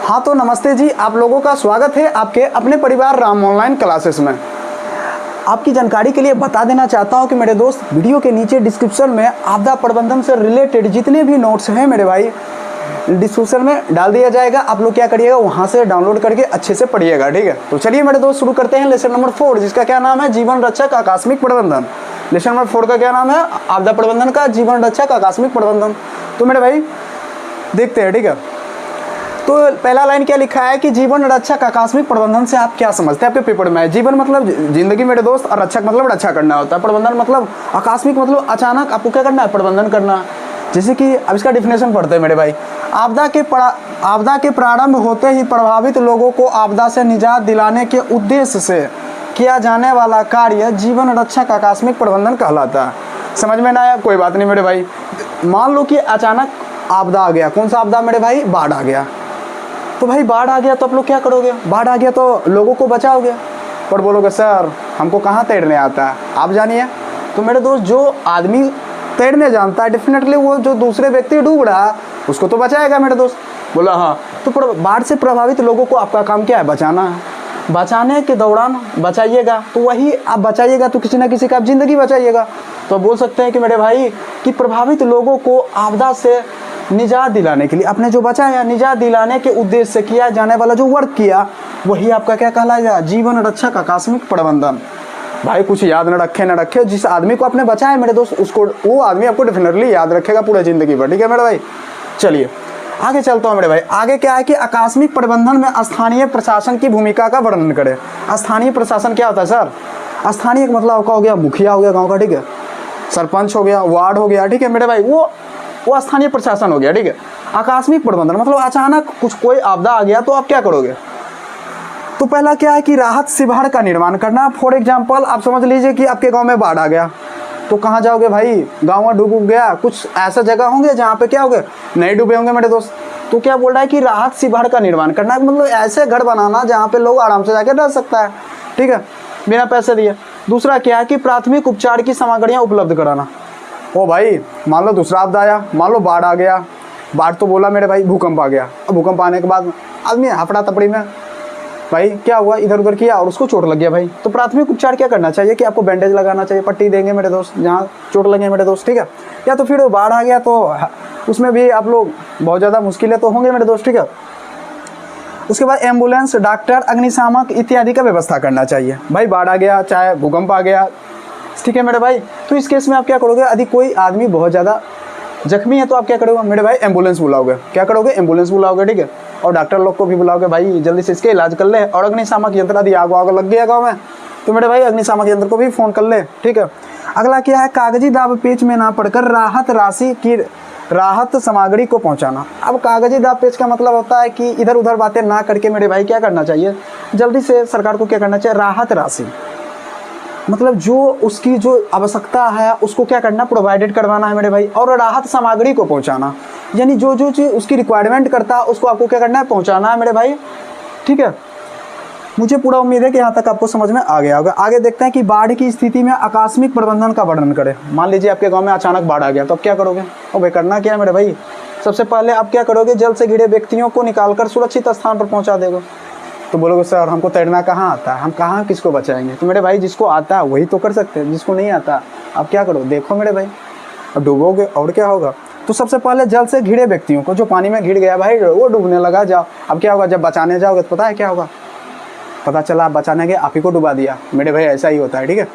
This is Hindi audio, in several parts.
हाँ तो नमस्ते जी, आप लोगों का स्वागत है आपके अपने परिवार राम ऑनलाइन क्लासेस में। आपकी जानकारी के लिए बता देना चाहता हूँ कि मेरे दोस्त, वीडियो के नीचे डिस्क्रिप्शन में आपदा प्रबंधन से रिलेटेड जितने भी नोट्स हैं मेरे भाई डिस्क्रिप्शन में डाल दिया जाएगा। आप लोग क्या करिएगा, वहाँ से डाउनलोड करके अच्छे से पढ़िएगा, ठीक है। तो चलिए मेरे दोस्त शुरू करते हैं लेसन नंबर 4, जिसका क्या नाम है, जीवन रक्षक आकस्मिक प्रबंधन। लेसन नंबर 4 का क्या नाम है, आपदा प्रबंधन का जीवन रक्षक आकस्मिक प्रबंधन। तो मेरे भाई देखते हैं, ठीक है। तो पहला लाइन क्या लिखा है कि जीवन रक्षक आकस्मिक प्रबंधन से आप क्या समझते हैं, आपके पेपर में है। जीवन मतलब जिंदगी मेरे दोस्त, और रक्षक मतलब रक्षा करना होता है। प्रबंधन मतलब आकस्मिक मतलब अचानक आपको क्या करना है, प्रबंधन करना। जैसे कि अब इसका डिफिनेशन पढ़ते हैं मेरे भाई। आपदा के प्रारंभ होते ही प्रभावित लोगों को आपदा से निजात दिलाने के उद्देश्य से किया जाने वाला कार्य जीवन रक्षक आकस्मिक प्रबंधन कहलाता है। समझ में ना आया, कोई बात नहीं मेरे भाई। मान लो कि अचानक आपदा आ गया, कौन सा आपदा मेरे भाई, बाढ़ आ गया। तो भाई बाढ़ आ गया तो आप लोग क्या करोगे, बाढ़ आ गया तो लोगों को बचाओगे। पर बोलोगे सर हमको कहाँ तैरने आता है, आप जानिए। तो मेरे दोस्त, जो आदमी तैरने जानता है डेफिनेटली वो जो दूसरे व्यक्ति डूब रहा है उसको तो बचाएगा मेरे दोस्त। बोला हाँ। तो बाढ़ से प्रभावित लोगों को आपका काम क्या है, बचाना है। बचाने के दौरान बचाइएगा, तो वही आप बचाइएगा तो किसी ना किसी का आप जिंदगी बचाइएगा। तो बोल सकते हैं कि मेरे भाई कि प्रभावित लोगों को आपदा से निजात दिलाने के लिए आपने जो बचाया, निजात दिलाने के उद्देश्य से किया जाने वाला जो वर्क किया, वही आपका क्या कहलाएगा, जीवन रक्षक आकस्मिक प्रबंधन। भाई कुछ याद न रखे, जिस आदमी को आपने बचाया मेरे दोस्त, उसको वो आदमी आपको डेफिनेटली याद रखेगा पूरे जिंदगी भर, ठीक है मेरे भाई। चलिए आगे चलता हूँ मेरे भाई। आगे क्या है कि आकस्मिक प्रबंधन में स्थानीय प्रशासन की भूमिका का वर्णन करें। स्थानीय प्रशासन क्या होता है सर, स्थानीय मतलब आपका हो गया मुखिया हो गया गाँव का, ठीक है, सरपंच हो गया, वार्ड हो गया, ठीक है मेरे भाई, वो स्थानीय प्रशासन हो गया, ठीक है। आकस्मिक प्रबंधन मतलब अचानक कोई आपदा आ गया तो आप क्या करोगे। तो पहला क्या है कि राहत शिविर का निर्माण करना। फॉर एग्जांपल आप समझ लीजिए कि आपके गांव में बाढ़ आ गया, तो कहाँ जाओगे भाई, गांव में डूब गया, कुछ ऐसा जगह होंगे जहाँ पे क्या होंगे, नहीं डूबे होंगे मेरे दोस्त। तो क्या बोल रहा है कि राहत शिविर का निर्माण करना, मतलब ऐसे घर बनाना जहाँ पे लोग आराम से जाके रह सकता है, ठीक है, बिना पैसे दिए। दूसरा क्या है कि प्राथमिक उपचार की सामग्रियाँ उपलब्ध कराना। ओ भाई मान लो दूसरा आपदा आया, मान लो बाढ़ आ गया, बाढ़ तो बोला मेरे भाई, भूकंप आ गया। अब भूकंप आने के बाद आदमी हफड़ा तपड़ी में भाई क्या हुआ, इधर उधर किया और उसको चोट लग गया भाई। तो प्राथमिक उपचार क्या करना चाहिए कि आपको बैंडेज लगाना चाहिए, पट्टी देंगे मेरे दोस्त जहाँ चोट लगे मेरे दोस्त, ठीक है। या तो फिर बाढ़ आ गया तो उसमें भी आप लोग बहुत ज़्यादा मुश्किलें तो होंगे मेरे दोस्त, ठीक है। उसके बाद एम्बुलेंस, डॉक्टर, अग्निशामक इत्यादि का व्यवस्था करना चाहिए। भाई बाढ़ आ गया, चाहे भूकंप आ गया, ठीक है मेरे भाई। तो इस केस में आप क्या करोगे, यदि कोई आदमी बहुत ज़्यादा जख्मी है तो आप क्या करोगे मेरे भाई, एम्बुलेंस बुलाओगे। क्या करोगे, एम्बुलेंस बुलाओगे, ठीक है। और डॉक्टर लोग को भी बुलाओगे, भाई जल्दी से इसके इलाज कर ले। और अग्निशामक यंत्र, यदि आग लग गया गाँव में तो मेरे भाई अग्निशामक यंत्र को भी फ़ोन कर ले, ठीक है। अगला क्या है, कागजी दाब पेच में ना पड़कर राहत राशि की राहत सामग्री को पहुंचाना। अब कागजी दाब पेच का मतलब होता है कि इधर उधर बातें ना करके मेरे भाई क्या करना चाहिए, जल्दी से सरकार को क्या करना चाहिए, राहत राशि मतलब जो उसकी जो आवश्यकता है उसको क्या करना, प्रोवाइडेड करवाना है मेरे भाई। और राहत सामग्री को पहुंचाना, यानी जो जो चीज़ उसकी रिक्वायरमेंट करता है उसको आपको क्या करना है, पहुंचाना है मेरे भाई, ठीक है। मुझे पूरा उम्मीद है कि यहाँ तक आपको समझ में आ गया होगा। आगे देखते हैं कि बाढ़ की स्थिति में आकस्मिक प्रबंधन का वर्णन करें। मान लीजिए आपके गाँव में अचानक बाढ़ आ गया तो आप क्या करोगे, और भाई करना क्या है मेरे भाई, सबसे पहले आप क्या करोगे, जल से घिरे व्यक्तियों को निकालकर सुरक्षित स्थान पर पहुँचा देगा। तो बोलोगे सर हमको तैरना कहाँ आता है, हम कहाँ किसको बचाएंगे। तो मेरे भाई जिसको आता है वही तो कर सकते हैं, जिसको नहीं आता आप क्या करो, देखो मेरे भाई, अब डूबोगे और क्या होगा। तो सबसे पहले जल से घिरे व्यक्तियों को, जो पानी में घिर गया भाई वो डूबने लगा, जाओ। अब क्या होगा, जब बचाने जाओगे तो पता है क्या होगा, पता चला आप बचाने गए आप ही को डुबा दिया मेरे भाई, ऐसा ही होता है, ठीक है।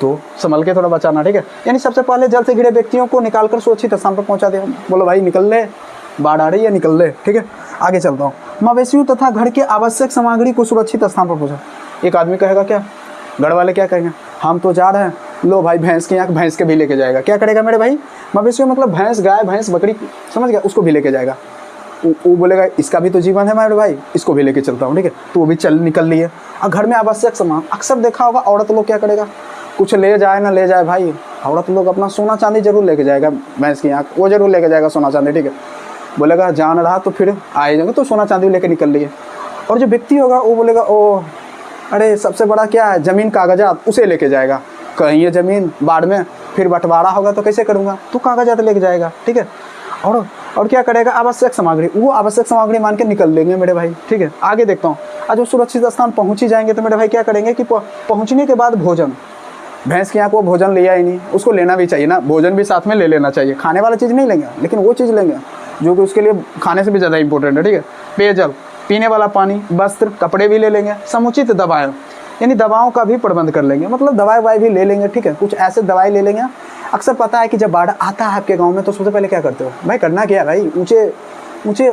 तो संभल के थोड़ा बचाना, ठीक है। यानी सबसे पहले जल से घिरे व्यक्तियों को निकालकर सुरक्षित स्थान पर पहुँचा दिया। बोलो भाई निकल ले, बाढ़ आ रही है, निकल ले, ठीक है। आगे चलता हूँ। मवेशियों तथा घर के आवश्यक सामग्री को सुरक्षित स्थान पर पहुँचा। एक आदमी कहेगा क्या, घर वाले क्या कहेंगे, हम तो जा रहे हैं, लो भाई भैंस की आँख भैंस के भी लेके जाएगा। क्या करेगा मेरे भाई, मवेशियों मतलब भैंस, गाय, भैंस, बकरी, समझ गया, उसको भी लेके जाएगा। वो बोलेगा इसका भी तो जीवन है मेरे भाई, इसको भी लेके चलता हूँ, ठीक है। तो वो भी निकल लिए। और घर में आवश्यक सामान, अक्सर देखा होगा औरत लोग क्या करेगा, कुछ ले जाए ना ले जाए भाई, औरत लोग अपना सोना चांदी जरूर लेके जाएगा, भैंस की आँख वो जरूर लेके जाएगा, सोना चांदी, ठीक है। बोलेगा जान रहा तो फिर आए जाएंगे, तो सोना चांदी लेके निकल लिए। और जो व्यक्ति होगा वो बोलेगा ओ अरे सबसे बड़ा क्या है, ज़मीन कागजात, उसे लेके जाएगा। कहीं ये ज़मीन बाढ़ में फिर बंटवारा होगा तो कैसे करूँगा, तो कागजात लेके जाएगा, ठीक है। और और क्या करेगा, आवश्यक सामग्री, वो आवश्यक सामग्री मान के निकल लेंगे मेरे भाई। ठीक है, आगे देखता हूँ। आज वो सुरक्षित स्थान पहुँच ही जाएंगे तो मेरे भाई क्या करेंगे कि पहुँचने के बाद भोजन, भैंस के यहाँ को भोजन लिया ही नहीं, उसको लेना भी चाहिए ना, भोजन भी साथ में ले लेना चाहिए। खाने वाला चीज़ नहीं लेंगे, लेकिन वो चीज़ लेंगे जो कि उसके लिए खाने से भी ज़्यादा इंपॉर्टेंट है। ठीक है, पेयजल, पीने वाला पानी, वस्त्र, कपड़े भी ले लेंगे, समुचित दवाएं, यानी दवाओं का भी प्रबंध कर लेंगे, मतलब दवाई भी ले लेंगे। ठीक है, कुछ ऐसे दवाई ले लेंगे। अक्सर पता है कि जब बाढ़ आता है आपके गांव में तो सबसे पहले क्या करते हो भाई, करना क्या है भाई, ऊंचे ऊंचे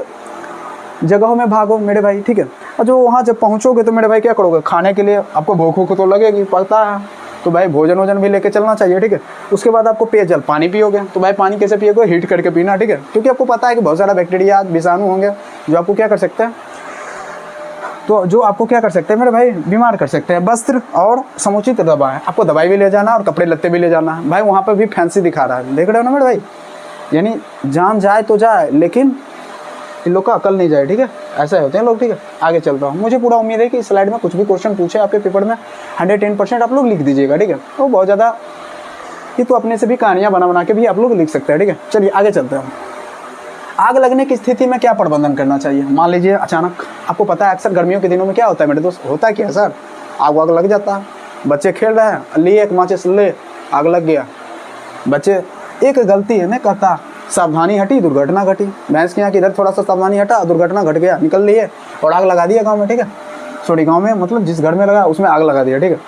जगहों में भागो मेरे भाई। ठीक है, और जो वहाँ जब पहुँचोगे तो मेरे भाई क्या करोगे, खाने के लिए आपको भूख तो लगेगी, पता है, तो भाई भोजन भी लेके चलना चाहिए। ठीक है, उसके बाद आपको पेयजल, पानी पियोगे तो भाई पानी कैसे पियोगे, हीट करके पीना। ठीक है, क्योंकि आपको पता है कि बहुत सारा बैक्टीरिया, विषाणु होंगे जो आपको क्या कर सकते हैं, तो जो आपको क्या कर सकते हैं मेरे भाई, बीमार कर सकते हैं। वस्त्र और समुचित दवा है, आपको दवाई भी ले जाना और कपड़े लत्ते भी ले जाना है। भाई वहाँ पर भी फैंसी दिखा रहा है, देख रहे हो ना मेरे भाई, यानी जान जाए तो जाए लेकिन इन लोग का अकल नहीं जाए। ठीक है, ऐसे होते हैं लोग। ठीक है, आगे चलता हूँ। मुझे पूरा उम्मीद है कि इस स्लाइड में कुछ भी क्वेश्चन पूछे आपके पेपर में 110% आप लोग लिख दीजिएगा। ठीक है, वो बहुत ज़्यादा, ये तो अपने से भी कहानियाँ बना के भी आप लोग लिख सकते हैं। ठीक है, चलिए आगे चलते हैं। आग लगने की स्थिति में क्या प्रबंधन करना चाहिए। मान लीजिए अचानक, आपको पता है अक्सर गर्मियों के दिनों में क्या होता है मेरे दोस्त, होता है क्या सर, आग लग जाता है, बच्चे खेल रहे हैं, लिए एक माचिस ले, आग लग गया, बच्चे एक गलती है नहीं करता, सावधानी हटी, दुर्घटना घटी। भैंस के यहाँ किधर थोड़ा सा सावधानी हटा, दुर्घटना घट गया, निकल लिए और आग लगा दिया गाँव में। ठीक है, सॉरी गाँव में मतलब जिस घर में लगा उसमें आग लगा दिया। ठीक है,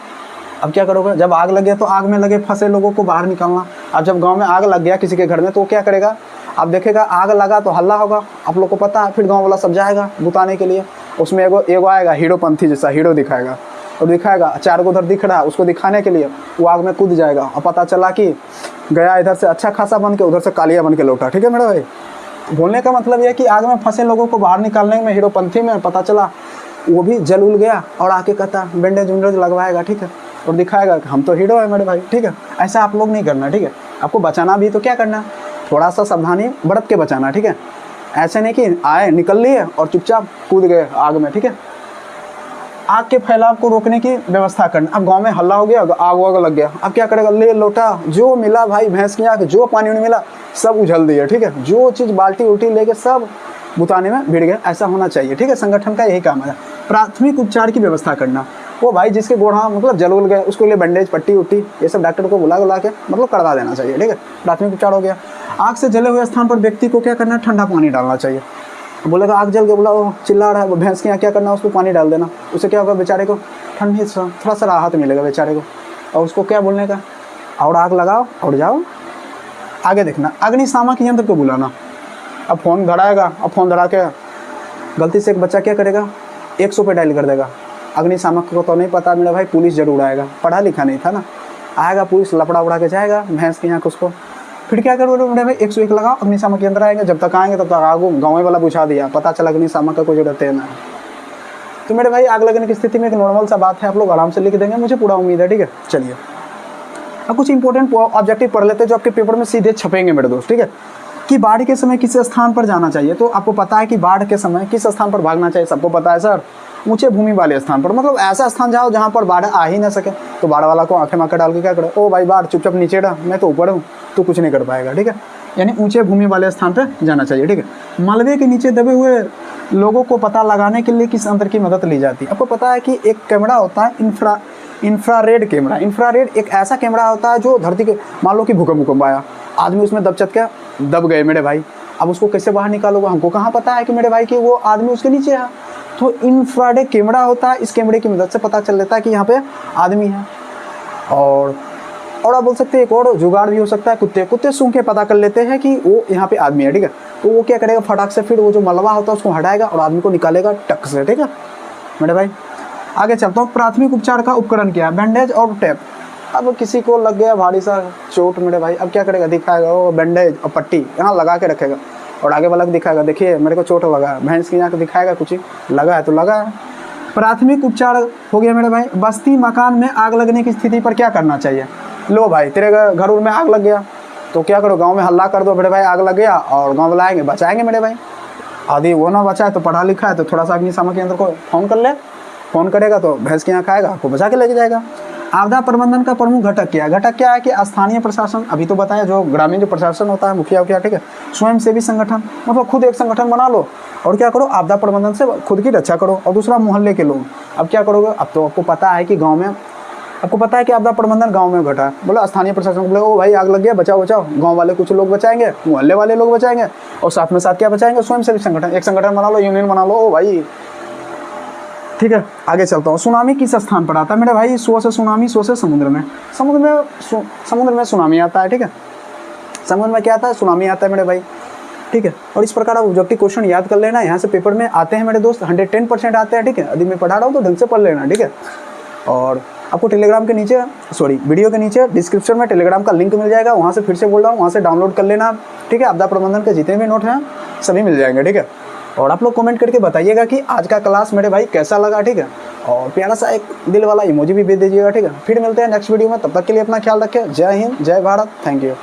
अब क्या करोगे, जब आग लग गया तो आग में लगे फंसे लोगों को बाहर निकालना। अब जब गांव में आग लग गया किसी के घर में तो क्या करेगा, अब देखेगा आग लगा तो हल्ला होगा, आप लोग को पता है, फिर गांव वाला सब जाएगा बुताने के लिए। उसमें एगो आएगा हीरोपंथी जैसा, हीरो दिखाएगा और दिखाएगा 4 को उधर दिख रहा है, उसको दिखाने के लिए वो आग में कूद जाएगा और पता चला कि गया इधर से अच्छा खासा बन के, उधर से कालिया बन के लौटा। ठीक है मेरा भाई, बोलने का मतलब यह कि आग में फंसे लोगों को बाहर निकालने में हीरोपंथी में पता चला वो भी जल उल गया और आके कहता बैंडेज उंडेज लगवाएगा। ठीक है, और दिखाएगा कि हम तो हीरो है मेरे भाई। ठीक है, ऐसा आप लोग नहीं करना। ठीक है, आपको बचाना भी तो क्या करना, थोड़ा सा सावधानी बरत के बचाना। ठीक है, ऐसे नहीं कि आए निकल लिए और चुपचाप कूद गए आग में। ठीक है, आग के फैलाव को रोकने की व्यवस्था करना। अब गांव में हल्ला हो गया, आग वाग लग गया, अब क्या करेगा, ले लोटा जो मिला भाई, भैंस की आग जो पानी मिला सब उछल दिया। ठीक है, जो चीज़ बाल्टी उल्टी लेके सब बुताने में भिड़ गए, ऐसा होना चाहिए। ठीक है, संगठन का यही काम है। प्राथमिक उपचार की व्यवस्था करना, वो भाई जिसके गोड़ा मतलब जल उल गए उसको लिए बैंडेज, पट्टी उट्टी ये सब डॉक्टर को बुला के मतलब करवा देना चाहिए। ठीक है, प्राथमिक उपचार हो गया। आग से जले हुए स्थान पर व्यक्ति को क्या करना है, ठंडा पानी डालना चाहिए। बोलेगा आग जल के, बोला वो चिल्ला रहा है, वो भैंस के यहाँ क्या करना है, उसको पानी डाल देना, उससे क्या होगा, बेचारे को ठंडी थोड़ा सा राहत मिलेगा बेचारे को। और उसको क्या बोलने का, और आग लगाओ और जाओ। आगे देखना, अग्निशामक यंत्र को बुलाना। अब फ़ोन धराएगा, अब फ़ोन धरा के गलती से एक बच्चा क्या करेगा, 100 पे डायल कर देगा। अग्निशामक को तो नहीं पता मेरा भाई, पुलिस जरूर आएगा, पढ़ा लिखा नहीं था ना, आएगा पुलिस लपड़ा उड़ा के जाएगा भैंस के यहाँ को उसको। फिर क्या करोगे मेरे भाई, 101 लगाओ, अग्निशामक यंत्र आएंगे। जब तक आएंगे तब तक आगो गाँव वाला बुझा दिया, पता चला अग्निशामक का कोई जरूरत है ना। तो मेरे भाई आग लगने की स्थिति में एक नॉर्मल सा बात है, आप लोग आराम से लिख देंगे, मुझे पूरा उम्मीद है। ठीक है, चलिए अब कुछ इंपॉर्टेंट ऑब्जेक्टिव पढ़ लेते हैं जो आपके पेपर में सीधे छपेंगे मेरे दोस्त। ठीक है, कि बाढ़ के समय किस स्थान पर जाना चाहिए। तो आपको पता है कि बाढ़ के समय किस स्थान पर भागना चाहिए, सबको पता है सर, ऊंचे भूमि वाले स्थान पर, मतलब ऐसा स्थान जाओ जहाँ पर बाढ़ आ ही ना सके। तो बाढ़ वाला को आंखें मांखे डाल के क्या करे, ओ भाई बाढ़ चुपचाप नीचे रह, मैं तो ऊपर हूँ, तो कुछ नहीं कर पाएगा। ठीक है, यानी ऊंचे भूमि वाले स्थान पर जाना चाहिए। ठीक है, मलबे के नीचे दबे हुए लोगों को पता लगाने के लिए किस यंत्र की मदद ली जाती है। आपको पता है कि एक कैमरा होता है इंफ्रारेड कैमरा। इंफ्रारेड एक ऐसा कैमरा होता है जो धरती के, मान लो कि भूकंप आया, आदमी उसमें दब गए मेरे भाई, अब उसको कैसे बाहर निकालोगे, हमको कहाँ पता है कि मेरे भाई कि वो आदमी उसके नीचे है। तो इंफ्रारेड कैमरा होता है, इस कैमरे की मदद से पता चल लेता है कि यहाँ पे आदमी है। और आप बोल सकते हैं एक और जुगाड़ भी हो सकता है, कुत्ते सूंघ के पता कर लेते हैं कि वो यहाँ पे आदमी है। ठीक है, तो वो क्या करेगा, फटाक से फिर वो जो मलबा होता है उसको हटाएगा और आदमी को निकालेगा टक से। ठीक है मेरे भाई, आगे चलता हूँ। प्राथमिक उपचार का उपकरण क्या है, बैंडेज और टेप। अब किसी को लग गया भारी सा चोट मेरे भाई, अब क्या करेगा, दिखाएगा वो बैंडेज और पट्टी यहाँ लगा के रखेगा और आगे वाला को दिखाएगा, देखिए मेरे को चोट लगा है। भैंस की यहाँ दिखाएगा कुछ लगा है तो लगा है। प्राथमिक उपचार हो गया मेरे भाई। बस्ती मकान में आग लगने की स्थिति पर क्या करना चाहिए। लो भाई तेरे घर में आग लग गया तो क्या करो, गाँव में हल्ला कर दो मेरे भाई आग लग गया, और गाँव वाला आएंगे बचाएंगे मेरे भाई। आदि वो ना बचाए तो पढ़ा लिखा है तो थोड़ा सा अग्निशामक यंत्र को फ़ोन कर ले, फ़ोन करेगा तो भैंस के यहाँ खाएगा, आपको बचा के लेके जाएगा। आपदा प्रबंधन का प्रमुख घटक क्या है? घटक क्या है कि स्थानीय प्रशासन, अभी तो बताया, जो ग्रामीण जो प्रशासन होता है, मुखिया उखिया, ठीक है, स्वयंसेवी संगठन, मतलब खुद एक संगठन बना लो और क्या करो, आपदा प्रबंधन से खुद की रक्षा करो। और दूसरा मोहल्ले के लोग। अब क्या करोगे, अब तो आपको पता है कि गाँव में, आपको पता है कि आपदा प्रबंधन गांव में घटा है, बोला स्थानीय प्रशासन को बोले ओ भाई आग लग गया, बचाओ बचाओ, गांव वाले कुछ लोग बचाएंगे, मोहल्ले वाले लोग बचाएंगे, और साथ में साथ क्या बचाएंगे, स्वयंसेवी संगठन, एक संगठन बना लो, यूनियन बना लो, ओ भाई ठीक है। आगे चलता हूँ। सुनामी किस स्थान पर आता है मेरे भाई? सो से सुनामी, सो से समुद्र में। समुद्र में सुनामी आता है, ठीक है, समुद्र में क्या आता है, सुनामी आता है मेरे भाई, ठीक है। और इस प्रकार आप ऑब्जेक्टिव क्वेश्चन याद कर लेना, यहाँ से पेपर में आते हैं मेरे दोस्त, 110% आते हैं, ठीक है। यदि मैं पढ़ा रहा हूँ तो ढंग से पढ़ लेना, ठीक है। और आपको टेलीग्राम के नीचे, सॉरी वीडियो के नीचे डिस्क्रिप्शन में टेलीग्राम का लिंक मिल जाएगा, वहाँ से फिर से बोल रहा हूँ, वहाँ से डाउनलोड कर लेना, ठीक है। आपदा प्रबंधन के जितने भी नोट हैं सभी मिल जाएंगे, ठीक है। और आप लोग कमेंट करके बताइएगा कि आज का क्लास मेरे भाई कैसा लगा, ठीक है। और प्यारा सा एक दिल वाला इमोजी भी भेज दीजिएगा, ठीक है। फिर मिलते हैं नेक्स्ट वीडियो में, तब तक के लिए अपना ख्याल रखें। जय हिंद, जय भारत, थैंक यू।